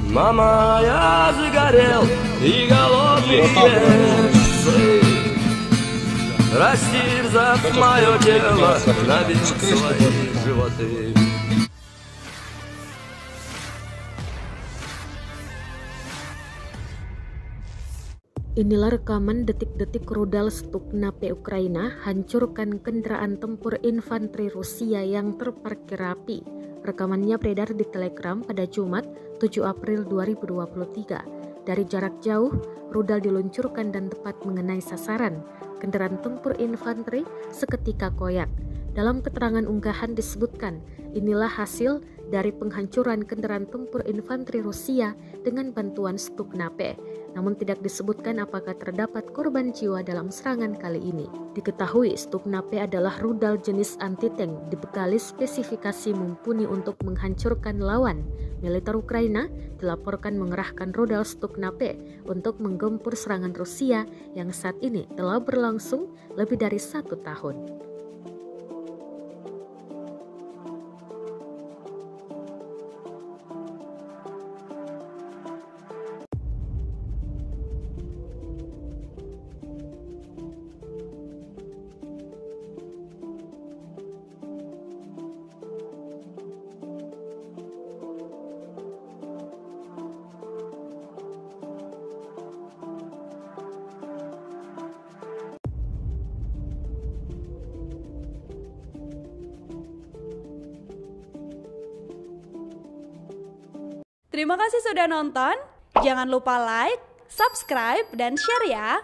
Мама, я загорел и голодный бежит. Растерзав мое тело, набить свои животы. Inilah rekaman detik-detik rudal Stuknape Ukraina hancurkan kendaraan tempur infanteri Rusia yang terparkir rapi. Rekamannya beredar di Telegram pada Jumat 7 April 2023. Dari jarak jauh, rudal diluncurkan dan tepat mengenai sasaran. Kendaraan tempur infanteri seketika koyak. Dalam keterangan unggahan disebutkan, inilah hasil dari penghancuran kendaraan tempur infanteri Rusia dengan bantuan Stuknape. Namun tidak disebutkan apakah terdapat korban jiwa dalam serangan kali ini. Diketahui Stuknape adalah rudal jenis anti-tank dibekali spesifikasi mumpuni untuk menghancurkan lawan. Militer Ukraina dilaporkan mengerahkan rudal Stuknape untuk menggempur serangan Rusia yang saat ini telah berlangsung lebih dari 1 tahun. Terima kasih sudah nonton. Jangan lupa like, subscribe, dan share ya.